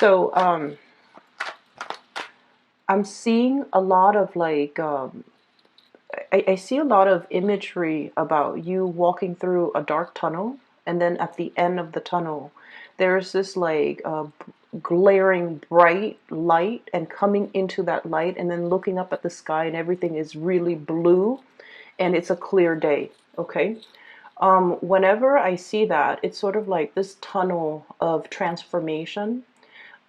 So I'm seeing a lot of like I see a lot of imagery about you walking through a dark tunnel, and then at the end of the tunnel, there's this like glaring bright light, and coming into that light, and then looking up at the sky, and everything is really blue, and it's a clear day. Okay. Whenever I see that, it's sort of like this tunnel of transformation,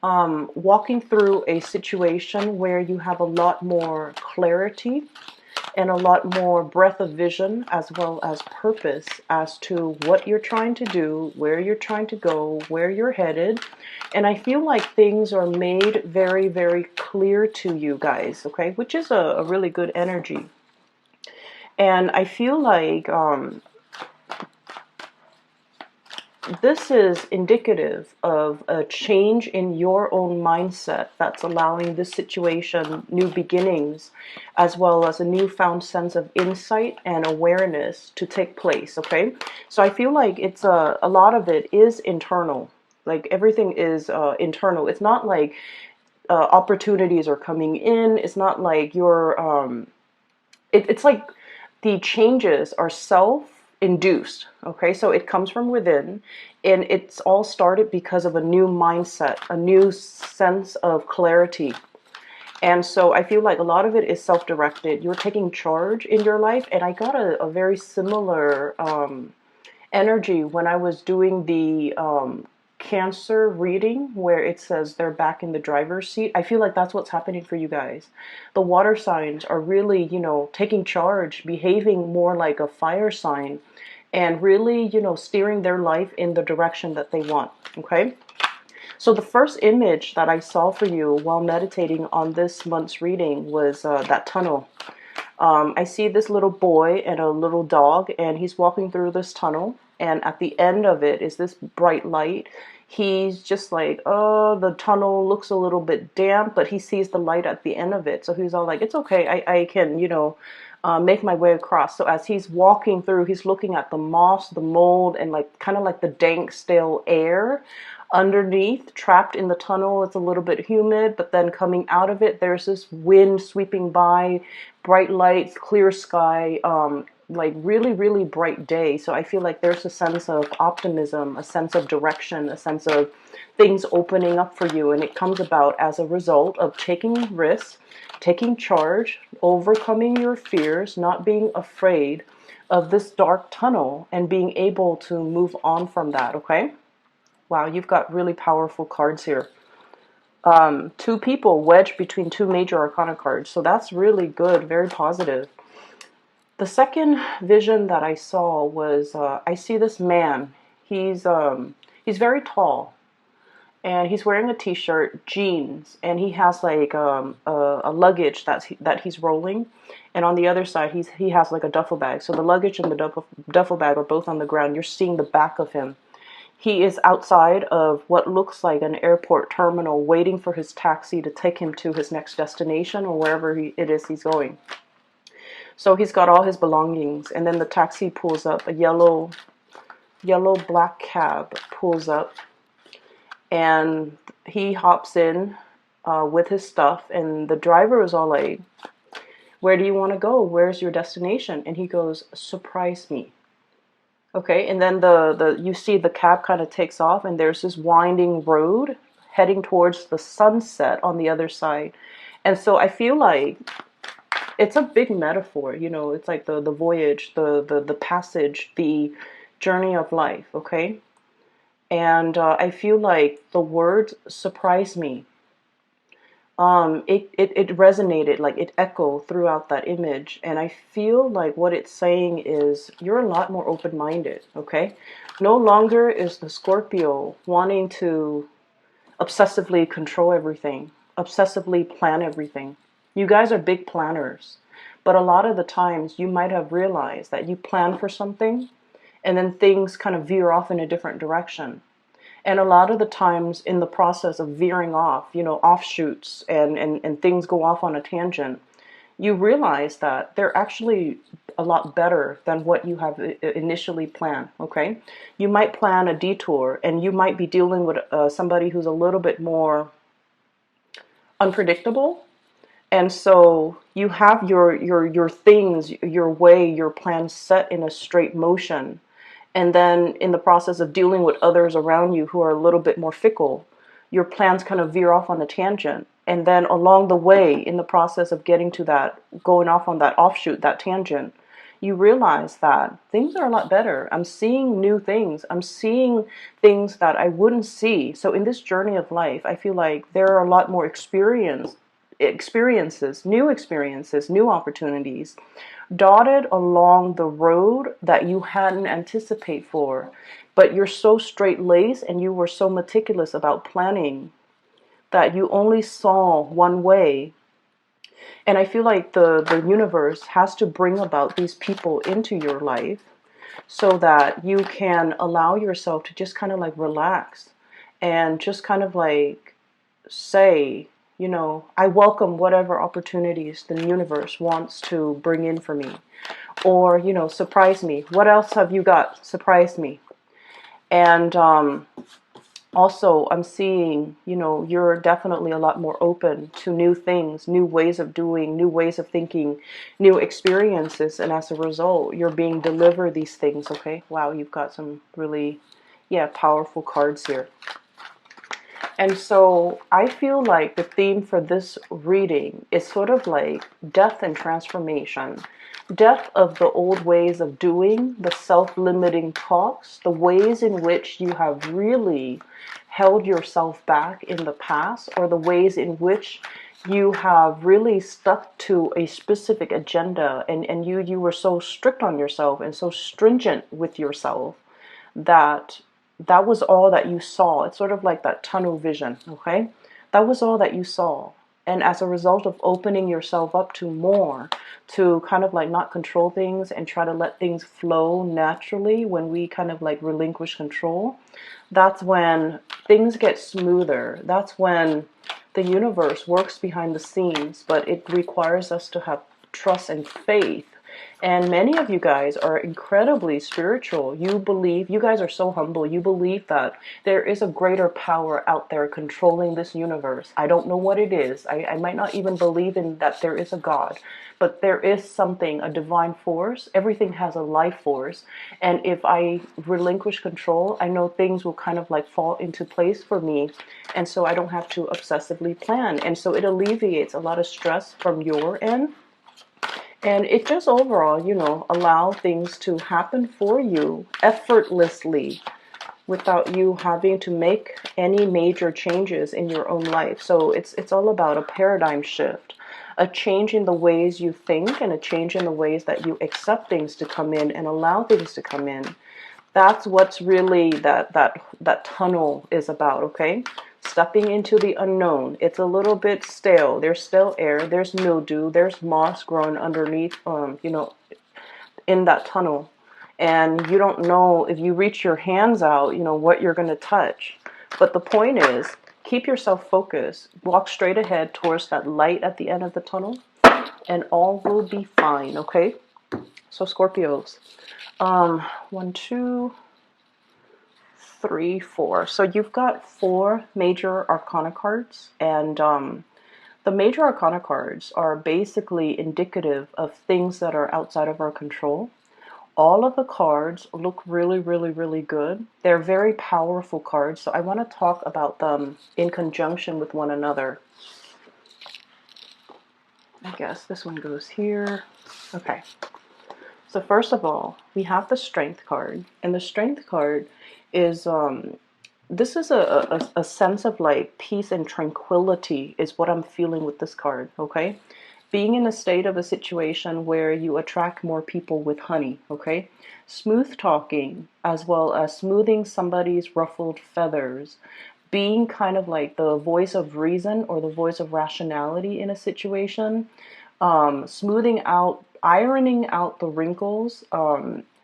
walking through a situation where you have a lot more clarity and a lot more breadth of vision, as well as purpose as to what you're trying to do, where you're trying to go, where you're headed. And I feel like things are made very, very clear to you guys, okay, which is a really good energy. And I feel like this is indicative of a change in your own mindset that's allowing this situation new beginnings, as well as a newfound sense of insight and awareness to take place. Okay, so I feel like it's a lot of it is internal. Like everything is internal. It's not like opportunities are coming in. It's not like you're it's like the changes are self-induced. Okay, so it comes from within, and it's all started because of a new mindset, a new sense of clarity. And so I feel like a lot of it is self-directed. You're taking charge in your life, and I got a very similar energy when I was doing the Cancer reading, where it says they're back in the driver's seat. I feel like that's what's happening for you guys. The water signs are really, taking charge, behaving more like a fire sign, and really, steering their life in the direction that they want. Okay. So the first image that I saw for you while meditating on this month's reading was that tunnel. I see this little boy and a little dog, and he's walking through this tunnel. And at the end of it is this bright light. He's just like, oh, the tunnel looks a little bit damp, but he sees the light at the end of it. So he's all like, it's okay, I can, make my way across. So as he's walking through, he's looking at the moss, the mold, and like kind of like the dank, stale air underneath, trapped in the tunnel. It's a little bit humid, but then coming out of it, there's this wind sweeping by, bright lights, clear sky, like really, really bright day. So I feel like there's a sense of optimism, a sense of direction, a sense of things opening up for you. And it comes about as a result of taking risks, taking charge, overcoming your fears, not being afraid of this dark tunnel, and being able to move on from that. Okay. Wow, you've got really powerful cards here. Two people wedged between two major arcana cards. So that's really good, very positive. The second vision that I saw was I see this man. He's very tall, and he's wearing a t-shirt, jeans, and he has like a luggage that he's rolling, and on the other side he has like a duffel bag. So the luggage and the duffel bag are both on the ground. You're seeing the back of him. He is outside of what looks like an airport terminal, waiting for his taxi to take him to his next destination, or wherever it is he's going. So he's got all his belongings, and then the taxi pulls up. A yellow black cab pulls up, and he hops in with his stuff, and the driver is all like, where do you want to go? Where's your destination? And he goes, surprise me. Okay, and then you see the cab kind of takes off, and there's this winding road heading towards the sunset on the other side. And so I feel like it's a big metaphor, it's like the voyage, the passage, the journey of life, okay? And I feel like the words surprise me. It resonated, like it echoed throughout that image, and I feel like what it's saying is you're a lot more open-minded, okay? No longer is the Scorpio wanting to obsessively control everything, obsessively plan everything. You guys are big planners, but a lot of the times you might have realized that you plan for something, and then things kind of veer off in a different direction. And a lot of the times in the process of veering off, offshoots and things go off on a tangent, you realize that they're actually a lot better than what you have initially planned. Okay, you might plan a detour, and you might be dealing with somebody who's a little bit more unpredictable, and so you have your things, your way, your plan set in a straight motion. And then in the process of dealing with others around you who are a little bit more fickle, your plans kind of veer off on a tangent. And then along the way, in the process of getting to that, going off on that offshoot, that tangent, you realize that things are a lot better. I'm seeing new things. I'm seeing things that I wouldn't see. So in this journey of life, I feel like there are a lot more experiences, new opportunities dotted along the road that you hadn't anticipated for. But you're so straight-laced and you were so meticulous about planning that you only saw one way. And I feel like the universe has to bring about these people into your life so that you can allow yourself to just kind of like relax and just kind of like say, you know, I welcome whatever opportunities the universe wants to bring in for me. Or, you know, surprise me. What else have you got? Surprise me. And also, I'm seeing, you know, you're definitely a lot more open to new things, new ways of doing, new ways of thinking, new experiences. And as a result, you're being delivered these things, okay? Wow, you've got some really, yeah, powerful cards here. And so I feel like the theme for this reading is sort of like death and transformation. Death of the old ways of doing, the self-limiting talks, the ways in which you have really held yourself back in the past, or the ways in which you have really stuck to a specific agenda, and you were so strict on yourself and so stringent with yourself that that was all that you saw. It's sort of like that tunnel vision, okay? That was all that you saw. And as a result of opening yourself up to more, to kind of like not control things and try to let things flow naturally, when we kind of like relinquish control, that's when things get smoother. That's when the universe works behind the scenes, but it requires us to have trust and faith. And many of you guys are incredibly spiritual. You believe, you guys are so humble. You believe that there is a greater power out there controlling this universe. I don't know what it is. I might not even believe in that there is a God, but there is something, a divine force. Everything has a life force. And if I relinquish control, I know things will kind of like fall into place for me. And so I don't have to obsessively plan. And so it alleviates a lot of stress from your end. And it just overall, you know, allow things to happen for you effortlessly without you having to make any major changes in your own life. So it's all about a paradigm shift, a change in the ways you think, and a change in the ways that you accept things to come in and allow things to come in. That's what's really that tunnel is about, okay? Stepping into the unknown. It's a little bit stale. There's still air. There's mildew. There's moss growing underneath, you know, in that tunnel. And you don't know if you reach your hands out, you know, what you're going to touch. But the point is, keep yourself focused. Walk straight ahead towards that light at the end of the tunnel, and all will be fine, okay? So Scorpios, 1, 2, 3, 4. So you've got 4 major arcana cards, and the major arcana cards are basically indicative of things that are outside of our control. All of the cards look really, really, really good. They're very powerful cards, so I want to talk about them in conjunction with one another. I guess this one goes here. Okay. So first of all, we have the Strength card, and the Strength card is this is a sense of like peace and tranquility is what I'm feeling with this card, okay? Being in a state of a situation where you attract more people with honey, okay? Smooth talking, as well as smoothing somebody's ruffled feathers. Being kind of like the voice of reason or the voice of rationality in a situation. Smoothing out, ironing out the wrinkles,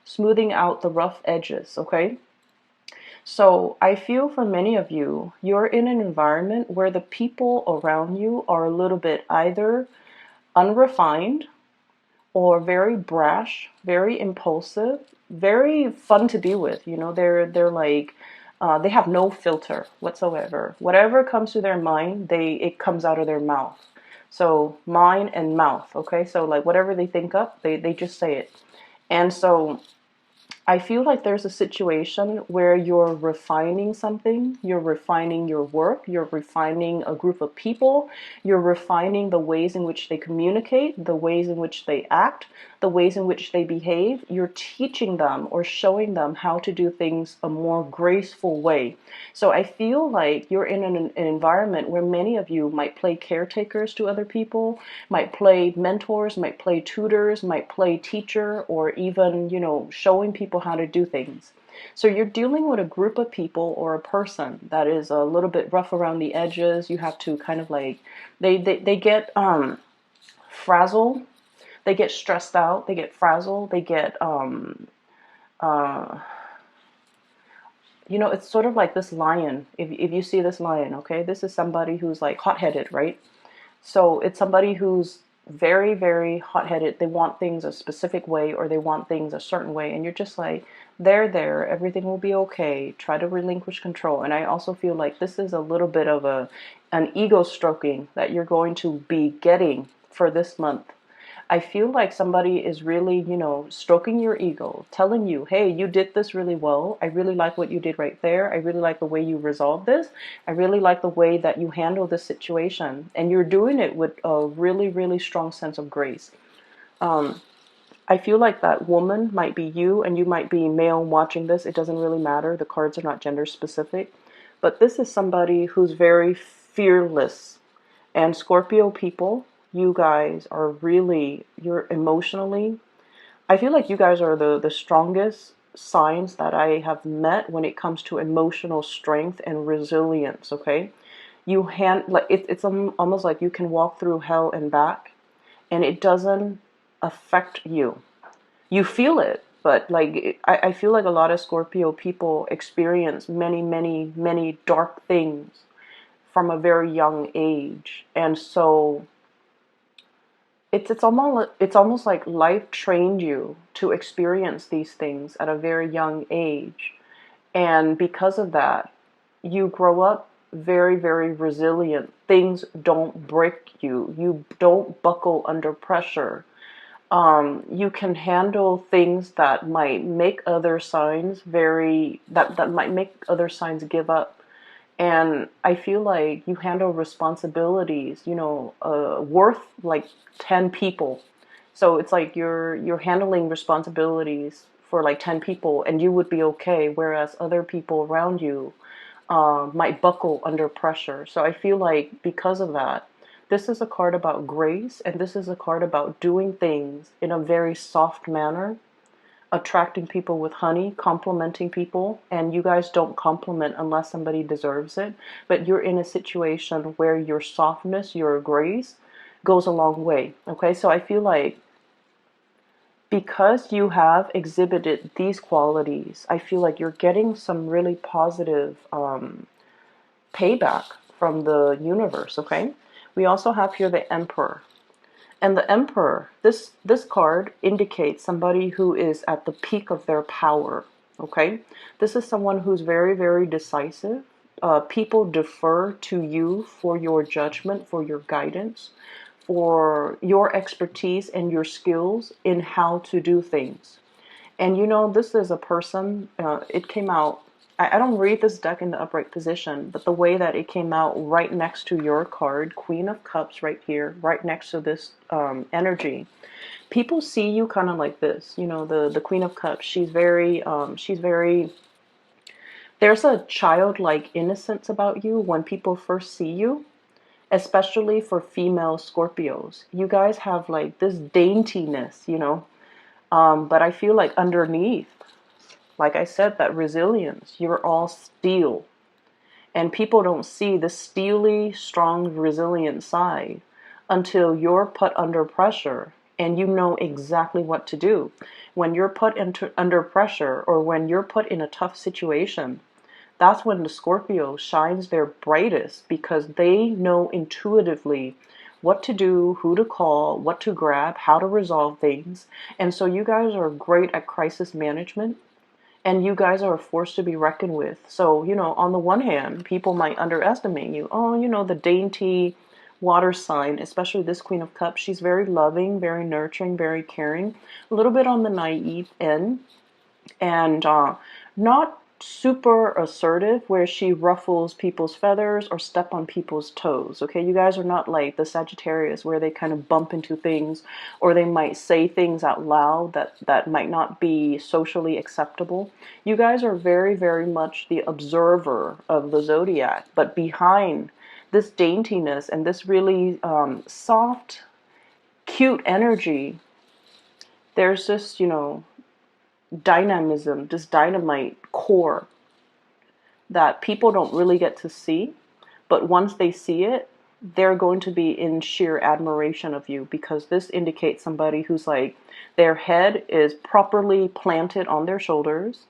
smoothing out the rough edges, okay? So I feel for many of you, you're in an environment where the people around you are a little bit either unrefined, or very brash, very impulsive, very fun to be with. You know, they're like they have no filter whatsoever. Whatever comes to their mind, it comes out of their mouth. So mind and mouth, okay? So like whatever they think up, they just say it. And so I feel like there's a situation where you're refining something, you're refining your work, you're refining a group of people, you're refining the ways in which they communicate, the ways in which they act, the ways in which they behave. You're teaching them or showing them how to do things a more graceful way. So I feel like you're in an environment where many of you might play caretakers to other people, might play mentors, might play tutors, might play teacher, or even, you know, showing people how to do things. So you're dealing with a group of people or a person that is a little bit rough around the edges. You have to kind of like, they get frazzled, they get stressed out, they get frazzled, they get uh, you know, it's sort of like this lion. If you see this lion, okay, this is somebody who's like hot-headed, right? So it's somebody who's very, very hot-headed. They want things a specific way, or they want things a certain way. And you're just like, there, everything will be okay. Try to relinquish control. And I also feel like this is a little bit of an ego stroking that you're going to be getting for this month. I feel like somebody is really, you know, stroking your ego, telling you, hey, you did this really well. I really like what you did right there. I really like the way you resolved this. I really like the way that you handle this situation. And you're doing it with a really, really strong sense of grace. I feel like that woman might be you, and you might be male watching this. It doesn't really matter. The cards are not gender specific. But this is somebody who's very fearless. And Scorpio people, you guys are really, you're emotionally, I feel like you guys are the strongest signs that I have met when it comes to emotional strength and resilience, okay? Like it's almost like you can walk through hell and back, and it doesn't affect you. You feel it, but like I feel like a lot of Scorpio people experience many, many, many dark things from a very young age. And so it's almost like life trained you to experience these things at a very young age. And because of that, you grow up very, very resilient. Things don't break you. You don't buckle under pressure. You can handle things that might make other signs that might make other signs give up. And I feel like you handle responsibilities, you know, worth like 10 people. So it's like you're handling responsibilities for like 10 people, and you would be okay, whereas other people around you might buckle under pressure. So I feel like because of that, this is a card about grace, and this is a card about doing things in a very soft manner, attracting people with honey, complimenting people. And you guys don't compliment unless somebody deserves it, but you're in a situation where your softness, your grace goes a long way. Okay, so I feel like because you have exhibited these qualities, I feel like you're getting some really positive payback from the universe. Okay, we also have here the Emperor. And the Emperor, this card indicates somebody who is at the peak of their power, okay? This is someone who's very, very decisive. People defer to you for your judgment, for your guidance, for your expertise and your skills in how to do things. And you know, this is a person, it came out, I don't read this deck in the upright position, but the way that it came out right next to your card, Queen of Cups right here, right next to this energy, people see you kind of like this. You know, the Queen of Cups, she's very, there's a childlike innocence about you when people first see you, especially for female Scorpios. You guys have like this daintiness, you know, but I feel like underneath, like I said, that resilience, you're all steel. And people don't see the steely, strong, resilient side until you're put under pressure and you know exactly what to do. When you're put under pressure, or when you're put in a tough situation, that's when the Scorpio shines their brightest, because they know intuitively what to do, who to call, what to grab, how to resolve things. And so you guys are great at crisis management, and you guys are a force to be reckoned with. So, on the one hand, people might underestimate you. Oh, the dainty water sign, especially this Queen of Cups, she's very loving, very nurturing, very caring, a little bit on the naive end, and not super assertive where she ruffles people's feathers or step on people's toes. Okay, you guys are not like the Sagittarius where they kind of bump into things, or they might say things out loud that might not be socially acceptable. You guys are very, very much the observer of the zodiac, but behind this daintiness and this really soft, cute energy, there's this, dynamism, this dynamite core that people don't really get to see, but once they see it, they're going to be in sheer admiration of you, because this indicates somebody who's like, their head is properly planted on their shoulders.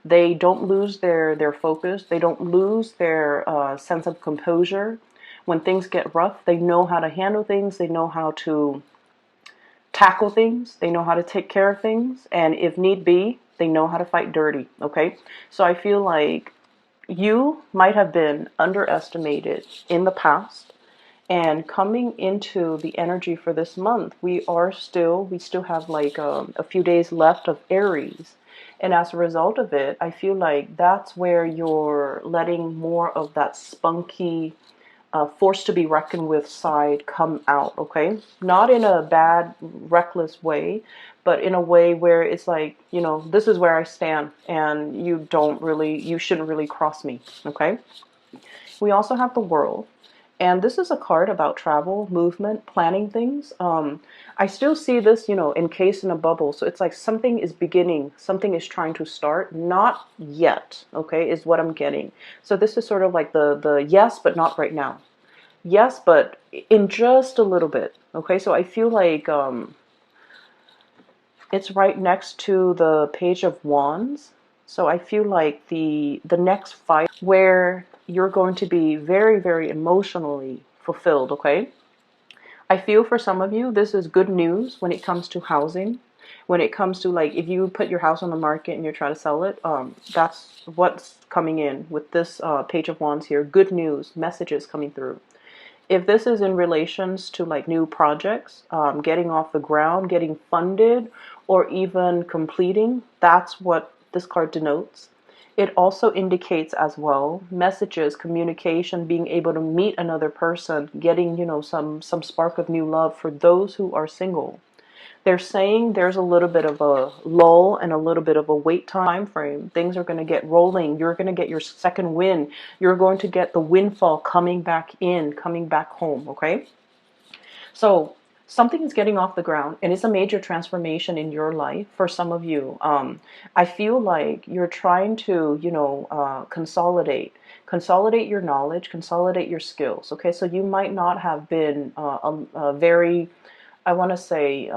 They don't lose their focus. They don't lose their sense of composure. When things get rough, they know how to handle things. They know how to tackle things, they know how to take care of things, and if need be, they know how to fight dirty, okay? So I feel like you might have been underestimated in the past, and coming into the energy for this month, we still have like a few days left of Aries. And as a result of it, I feel like that's where you're letting more of that spunky, forced to be reckoned with side come out, okay? Not in a bad, reckless way, but in a way where it's like, this is where I stand, and you shouldn't really cross me, okay? We also have the World, and this is a card about travel, movement, planning things. I still see this, encased in a bubble. So it's like something is beginning, something is trying to start, not yet, okay, is what I'm getting. So this is sort of like the yes, but not right now. Yes, but in just a little bit, okay? So I feel like it's right next to the Page of Wands. So I feel like the next fight where you're going to be very, very emotionally fulfilled, okay? I feel for some of you, this is good news when it comes to housing. When it comes to, like, if you put your house on the market and you're trying to sell it, that's what's coming in with this Page of Wands here. Good news, messages coming through. If this is in relations to like new projects, getting off the ground, getting funded, or even completing, that's what this card denotes. It also indicates as well messages, communication, being able to meet another person, getting, some spark of new love for those who are single. They're saying there's a little bit of a lull and a little bit of a wait time frame. Things are going to get rolling. You're going to get your second win. You're going to get the windfall coming back in, coming back home, okay? So something is getting off the ground, and it's a major transformation in your life for some of you. I feel like you're trying to, consolidate your knowledge, consolidate your skills, okay? So you might not have been a very, I want to say,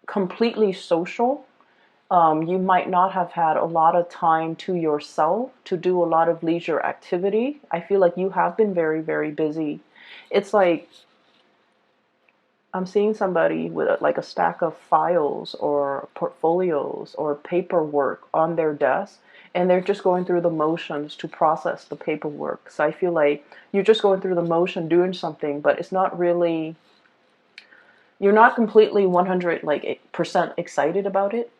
completely social. You might not have had a lot of time to yourself to do a lot of leisure activity. I feel like you have been very, very busy. It's like I'm seeing somebody with like a stack of files or portfolios or paperwork on their desk, and they're just going through the motions to process the paperwork. So I feel like you're just going through the motion doing something, but it's not really, you're not completely 100 like percent excited about it.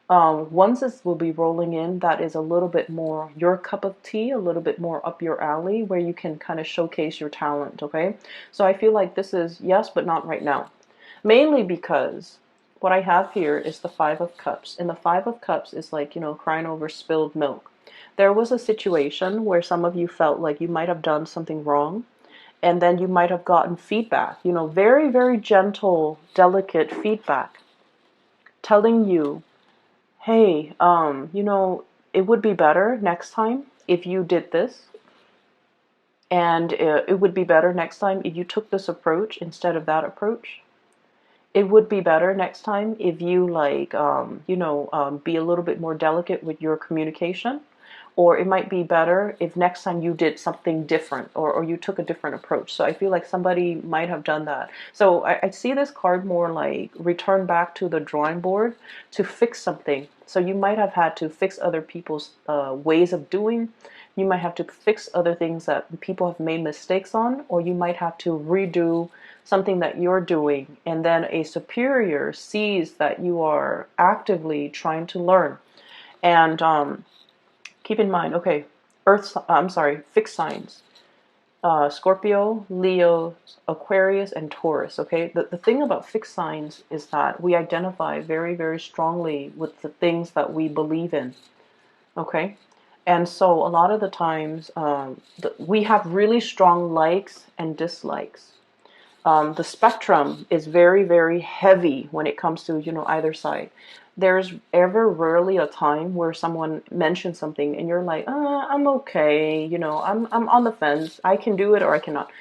Once this will be rolling in, that is a little bit more your cup of tea, a little bit more up your alley, where you can kind of showcase your talent, okay? So I feel like this is yes, but not right now. Mainly because what I have here is the Five of Cups. And the Five of Cups is like, crying over spilled milk. There was a situation where some of you felt like you might have done something wrong, and then you might have gotten feedback, very, very gentle, delicate feedback telling you, hey, it would be better next time if you did this. And it would be better next time if you took this approach instead of that approach. It would be better next time if you be a little bit more delicate with your communication. Or it might be better if next time you did something different, or you took a different approach. So I feel like somebody might have done that. So I see this card more like return back to the drawing board to fix something. So you might have had to fix other people's ways of doing. You might have to fix other things that people have made mistakes on, or you might have to redo something that you're doing. And then a superior sees that you are actively trying to learn. And keep in mind, okay, fixed signs. Scorpio, Leo, Aquarius, and Taurus, okay? The thing about fixed signs is that we identify very, very strongly with the things that we believe in, okay? And so a lot of the times, we have really strong likes and dislikes. The spectrum is very, very heavy when it comes to, either side. There's ever rarely a time where someone mentions something and you're like, I'm okay, I'm on the fence. I can do it or I cannot.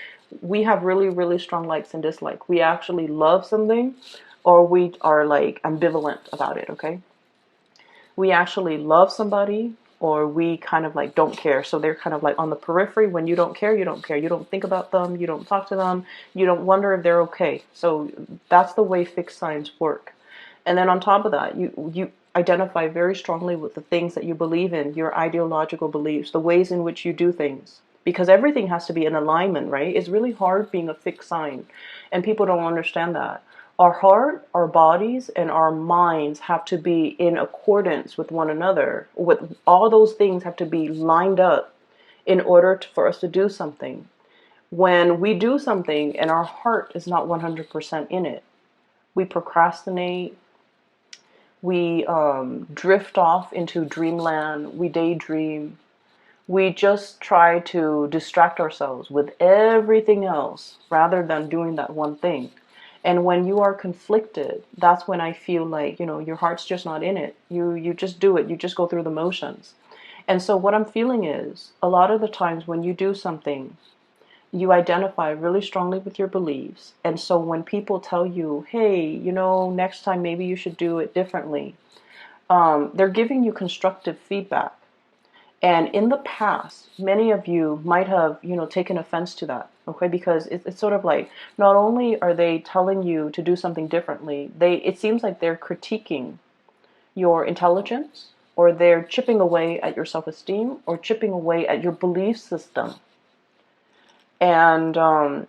We have really, really strong likes and dislikes. We actually love something or we are like ambivalent about it, okay? We actually love somebody or we kind of like don't care. So they're kind of like on the periphery. When you don't care, you don't care. You don't think about them. You don't talk to them. You don't wonder if they're okay. So that's the way fixed signs work. And then on top of that, you identify very strongly with the things that you believe in, your ideological beliefs, the ways in which you do things. Because everything has to be in alignment, right? It's really hard being a fixed sign. And people don't understand that. Our heart, our bodies, and our minds have to be in accordance with one another. With all those things have to be lined up in order for us to do something. When we do something and our heart is not 100% in it, we procrastinate, we drift off into dreamland, we daydream, we just try to distract ourselves with everything else rather than doing that one thing. And when you are conflicted, that's when I feel like, your heart's just not in it. You just do it. You just go through the motions. And so what I'm feeling is a lot of the times when you do something, you identify really strongly with your beliefs. And so when people tell you, hey, next time maybe you should do it differently, they're giving you constructive feedback. And in the past, many of you might have, taken offense to that, okay? Because it's sort of like, not only are they telling you to do something differently, it seems like they're critiquing your intelligence, or they're chipping away at your self-esteem, or chipping away at your belief system. And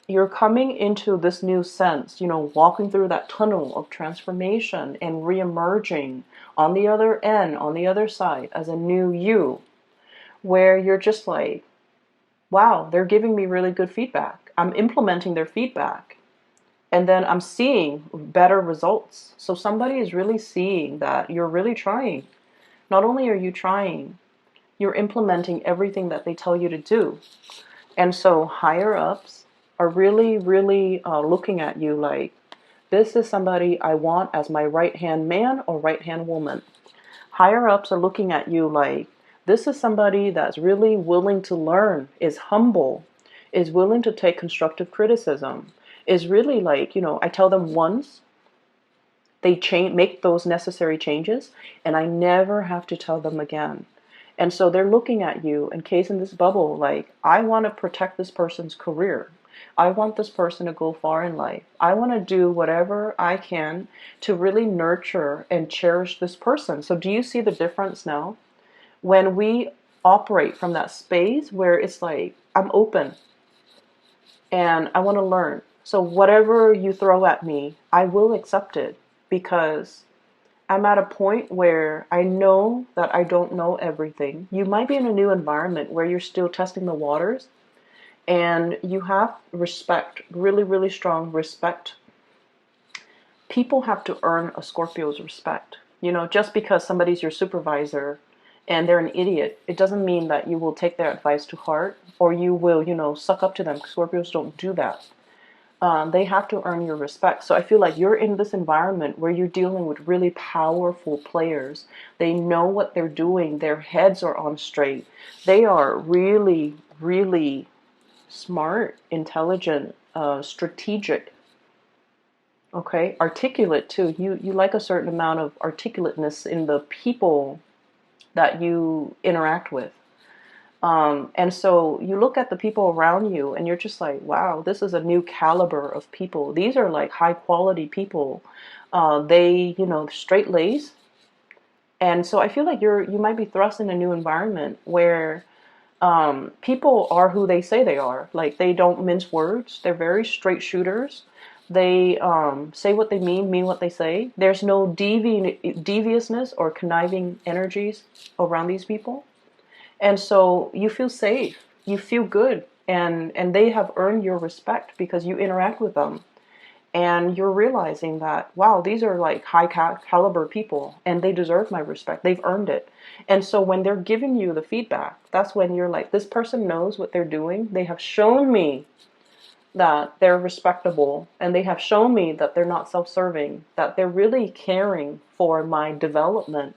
you're coming into this new sense, walking through that tunnel of transformation and re-emerging on the other end, on the other side, as a new you, where you're just like, wow, they're giving me really good feedback. I'm implementing their feedback. And then I'm seeing better results. So somebody is really seeing that you're really trying. Not only are you trying, you're implementing everything that they tell you to do. And so higher ups are really, really looking at you like, this is somebody I want as my right-hand man or right-hand woman. Higher ups are looking at you like, this is somebody that's really willing to learn, is humble, is willing to take constructive criticism, is really like, I tell them once, they make those necessary changes, and I never have to tell them again. And so they're looking at you, encased this bubble, like, I want to protect this person's career. I want this person to go far in life. I want to do whatever I can to really nurture and cherish this person. So do you see the difference now? When we operate from that space where it's like, I'm open and I want to learn. So whatever you throw at me, I will accept it because I'm at a point where I know that I don't know everything. You might be in a new environment where you're still testing the waters. And you have respect, really, really strong respect. People have to earn a Scorpio's respect. Just because somebody's your supervisor and they're an idiot, it doesn't mean that you will take their advice to heart or you will, suck up to them. Scorpios don't do that. They have to earn your respect. So I feel like you're in this environment where you're dealing with really powerful players. They know what they're doing. Their heads are on straight. They are really, really smart, intelligent, strategic, articulate too. You like a certain amount of articulateness in the people that you interact with. And so you look at the people around you and you're just like, wow, this is a new caliber of people. These are like high quality people. They, straight laced. And so I feel like you might be thrust in a new environment where people are who they say they are. Like they don't mince words. They're very straight shooters. They say what they mean what they say. There's no deviousness or conniving energies around these people. And so you feel safe, you feel good, and they have earned your respect because you interact with them. And you're realizing that, wow, these are like high caliber people and they deserve my respect. They've earned it. And so when they're giving you the feedback, that's when you're like, this person knows what they're doing. They have shown me that they're respectable, and they have shown me that they're not self-serving, that they're really caring for my development.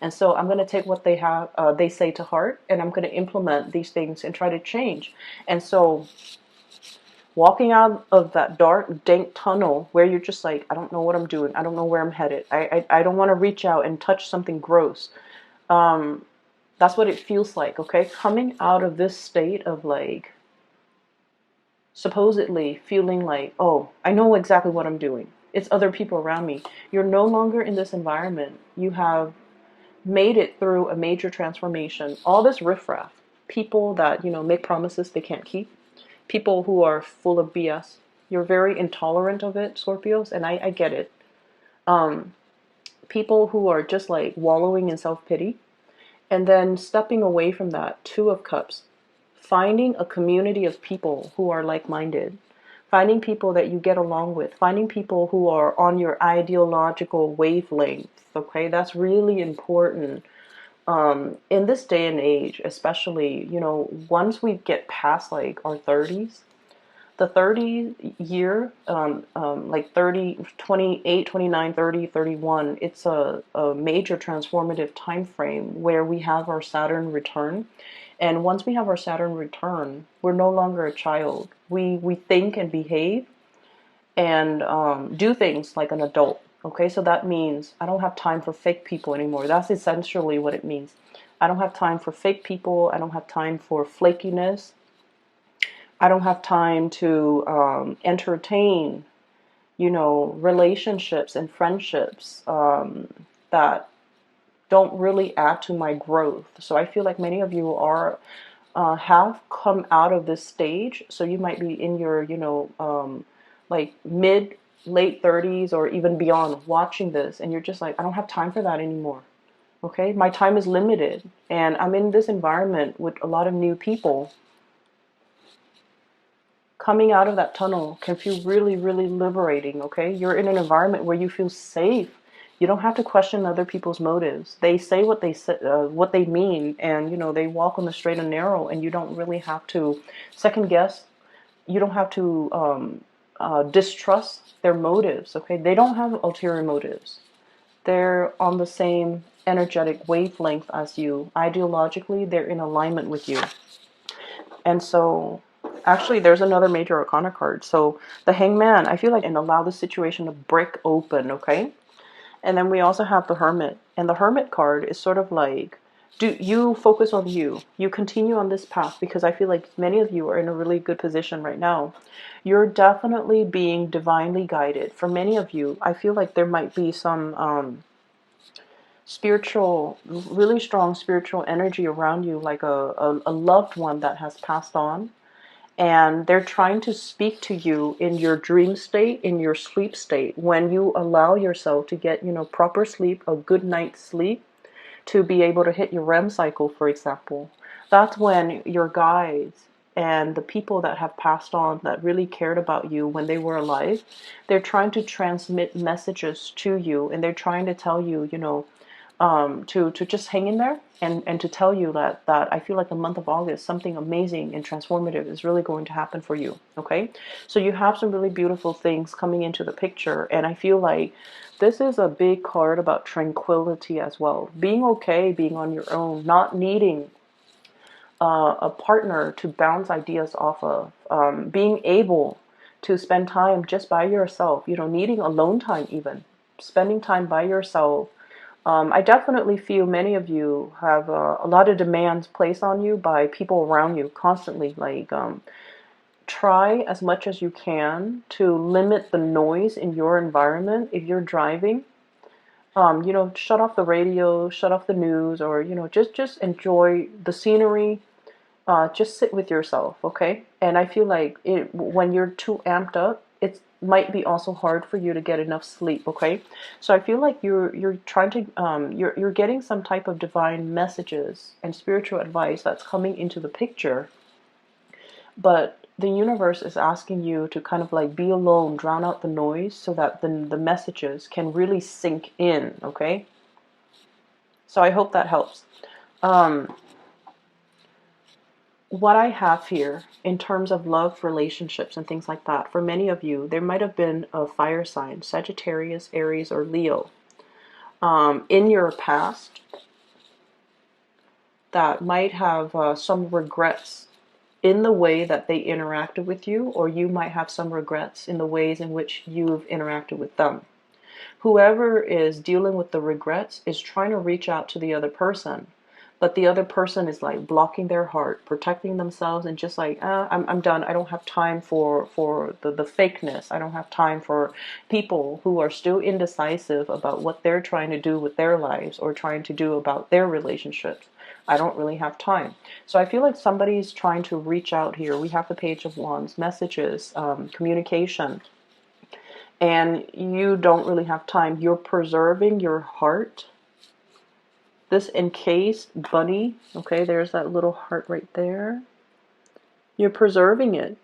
And so I'm going to take what they say to heart, and I'm going to implement these things and try to change. And so walking out of that dark, dank tunnel where you're just like, I don't know what I'm doing. I don't know where I'm headed. I don't want to reach out and touch something gross. That's what it feels like, okay? Coming out of this state of like, supposedly feeling like, oh, I know exactly what I'm doing. It's other people around me. You're no longer in this environment. You have made it through a major transformation. All this riffraff, people that, make promises they can't keep, people who are full of BS. You're very intolerant of it, Scorpios, and I get it. People who are just like wallowing in self-pity, and then stepping away from that, Two of Cups, finding a community of people who are like-minded, finding people that you get along with, finding people who are on your ideological wavelength, okay? That's really important. In this day and age, especially, once we get past like our 30s, the 30 year, like 30, 28, 29, 30, 31, it's a major transformative time frame where we have our Saturn return. And once we have our Saturn return, we're no longer a child. We think and behave and do things like an adult. Okay, so that means I don't have time for fake people anymore. That's essentially what it means. I don't have time for fake people. I don't have time for flakiness. I don't have time to entertain, relationships and friendships that don't really add to my growth. So I feel like many of you are have come out of this stage. So you might be in your, like mid, late 30s or even beyond watching this, and you're just like, I don't have time for that anymore. Okay, my time is limited, and I'm in this environment with a lot of new people. Coming out of that tunnel can feel really, really liberating, okay? You're in an environment where you feel safe. You don't have to question other people's motives. They say what they say, what they mean, and they walk on the straight and narrow, and you don't really have to second guess. You don't have to distrust their motives, okay? They don't have ulterior motives. They're on the same energetic wavelength as you. Ideologically, they're in alignment with you. And so actually there's another major arcana card. So the Hangman, I feel like, and allow the situation to break open, okay? And then we also have the Hermit. And the Hermit card is sort of like, do you focus on you? You continue on this path, because I feel like many of you are in a really good position right now. You're definitely being divinely guided. For many of you, I feel like there might be some spiritual, really strong spiritual energy around you, like a loved one that has passed on. And they're trying to speak to you in your dream state, in your sleep state, when you allow yourself to get, proper sleep, a good night's sleep, to be able to hit your REM cycle, for example. That's when your guides and the people that have passed on that really cared about you when they were alive, they're trying to transmit messages to you, and they're trying to tell you, to just hang in there, and to tell you that I feel like the month of August, something amazing and transformative is really going to happen for you, okay? So you have some really beautiful things coming into the picture, and I feel like this is a big card about tranquility as well. Being okay, being on your own, not needing a partner to bounce ideas off of, being able to spend time just by yourself, needing alone time even, spending time by yourself, I definitely feel many of you have a lot of demands placed on you by people around you constantly. Like, try as much as you can to limit the noise in your environment. If you're driving, shut off the radio, shut off the news, or, just enjoy the scenery. Just sit with yourself, okay? And I feel like when you're too amped up, it might be also hard for you to get enough sleep, okay? So I feel like you're trying to you're getting some type of divine messages and spiritual advice that's coming into the picture, but the universe is asking you to kind of like be alone, drown out the noise, so that the messages can really sink in, okay? So I hope that helps. Um, what I have here in terms of love, relationships, and things like that, for many of you, there might have been a fire sign, Sagittarius, Aries, or Leo, in your past that might have some regrets in the way that they interacted with you, or you might have some regrets in the ways in which you've interacted with them. Whoever is dealing with the regrets is trying to reach out to the other person, but the other person is like blocking their heart, protecting themselves, and just like, I'm done. I don't have time for the fakeness. I don't have time for people who are still indecisive about what they're trying to do with their lives or trying to do about their relationships. I don't really have time. So I feel like somebody's trying to reach out here. We have the Page of Wands, messages, communication, and you don't really have time. You're preserving your heart. This encased bunny, okay, there's that little heart right there. You're preserving it.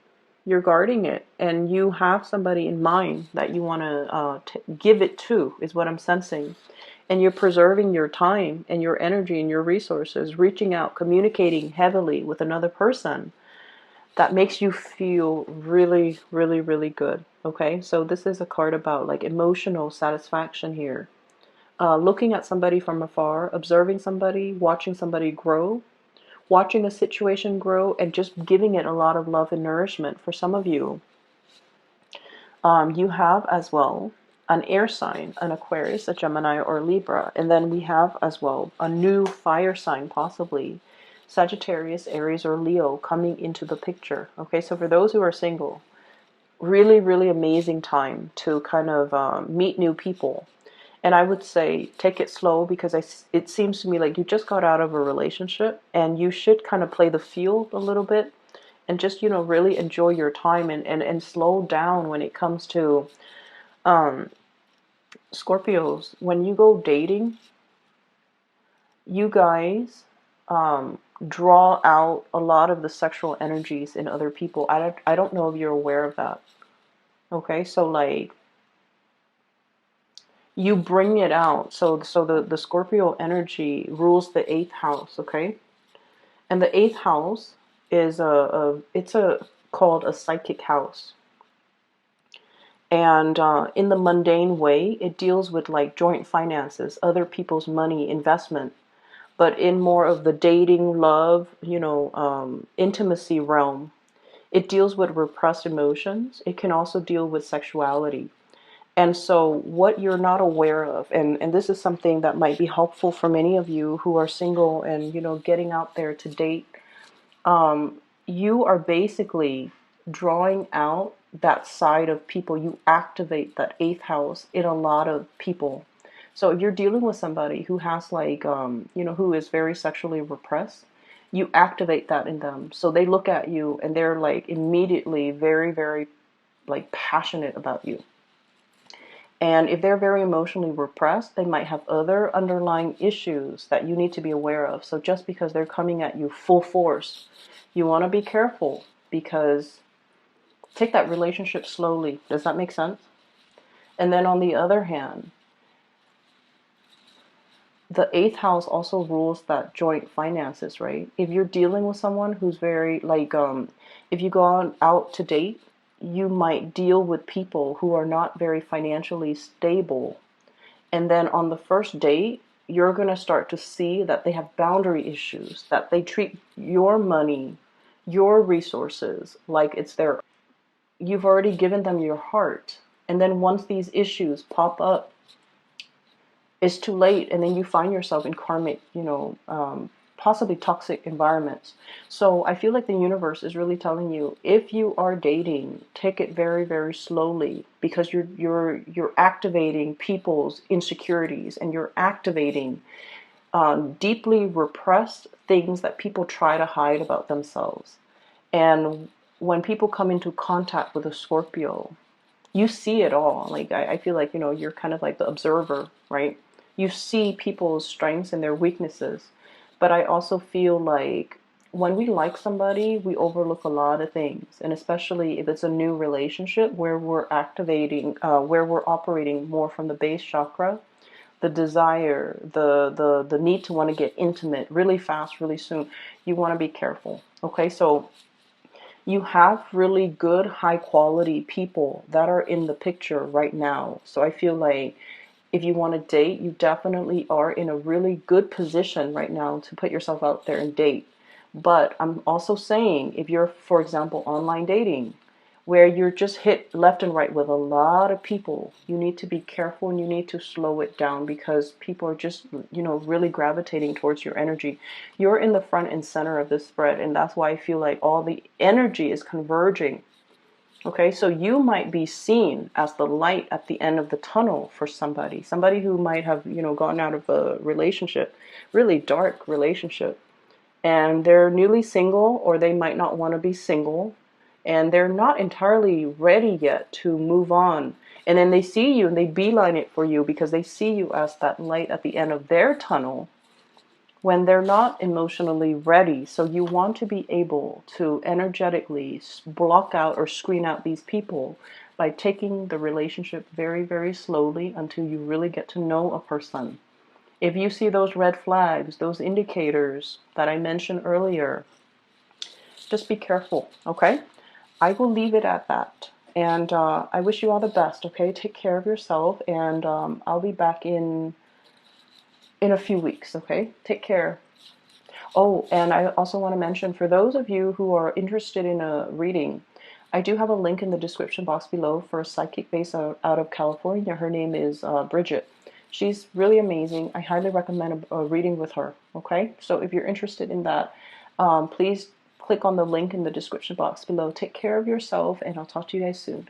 You're guarding it. And you have somebody in mind that you want to give it to, is what I'm sensing. And you're preserving your time and your energy and your resources, reaching out, communicating heavily with another person that makes you feel really, really, really good. Okay, so this is a card about like emotional satisfaction here. Looking at somebody from afar, observing somebody, watching somebody grow, watching a situation grow, and just giving it a lot of love and nourishment. For some of you, you have as well an air sign, an Aquarius, a Gemini, or Libra. And then we have as well a new fire sign, possibly Sagittarius, Aries, or Leo coming into the picture. Okay, so for those who are single, really, really amazing time to kind of meet new people. And I would say take it slow, because it seems to me like you just got out of a relationship and you should kind of play the field a little bit and just, really enjoy your time and slow down when it comes to Scorpios. When you go dating, you guys draw out a lot of the sexual energies in other people. I don't know if you're aware of that. Okay, so like you bring it out. So the Scorpio energy rules the eighth house, okay? And the eighth house is it's called a psychic house. And in the mundane way, it deals with like joint finances, other people's money, investment. But in more of the dating, love, intimacy realm, it deals with repressed emotions. It can also deal with sexuality. And so what you're not aware of, and this is something that might be helpful for many of you who are single and, getting out there to date, you are basically drawing out that side of people. You activate that eighth house in a lot of people. So if you're dealing with somebody who has like, who is very sexually repressed, you activate that in them. So they look at you and they're like immediately very, very like passionate about you. And if they're very emotionally repressed, they might have other underlying issues that you need to be aware of. So just because they're coming at you full force, you want to be careful, because take that relationship slowly. Does that make sense? And then on the other hand, the eighth house also rules that joint finances, right? If you're dealing with someone who's very like, if you go out to date, you might deal with people who are not very financially stable. And then on the first date, you're going to start to see that they have boundary issues, that they treat your money, your resources like it's their. You've already given them your heart. And then once these issues pop up, it's too late, and then you find yourself in karmic, possibly toxic environments. So I feel like the universe is really telling you, if you are dating, take it very, very slowly, because you're activating people's insecurities, and you're activating deeply repressed things that people try to hide about themselves. And when people come into contact with a Scorpio, you see it all. Like, I feel like, you're kind of like the observer, right? You see people's strengths and their weaknesses. But I also feel like when we like somebody, we overlook a lot of things. And especially if it's a new relationship where we're activating, where we're operating more from the base chakra, the desire, the need to want to get intimate really fast, really soon, you want to be careful. Okay, so you have really good, high quality people that are in the picture right now. So I feel like if you want to date, you definitely are in a really good position right now to put yourself out there and date. But I'm also saying, if you're, for example, online dating, where you're just hit left and right with a lot of people, you need to be careful, and you need to slow it down, because people are just, really gravitating towards your energy. You're in the front and center of this spread, and that's why I feel like all the energy is converging. Okay, so you might be seen as the light at the end of the tunnel for somebody who might have, gotten out of a relationship, really dark relationship, and they're newly single, or they might not want to be single, and they're not entirely ready yet to move on. And then they see you and they beeline it for you, because they see you as that light at the end of their tunnel when they're not emotionally ready. So you want to be able to energetically block out or screen out these people by taking the relationship very, very slowly until you really get to know a person. If you see those red flags, those indicators that I mentioned earlier, just be careful, okay? I will leave it at that. And I wish you all the best, okay? Take care of yourself, and I'll be back in a few weeks, okay? Take care. Oh, and I also want to mention, for those of you who are interested in a reading, I do have a link in the description box below for a psychic based out of California. Her name is Bridget. She's really amazing. I highly recommend a reading with her, okay? So if you're interested in that, please click on the link in the description box below. Take care of yourself, and I'll talk to you guys soon.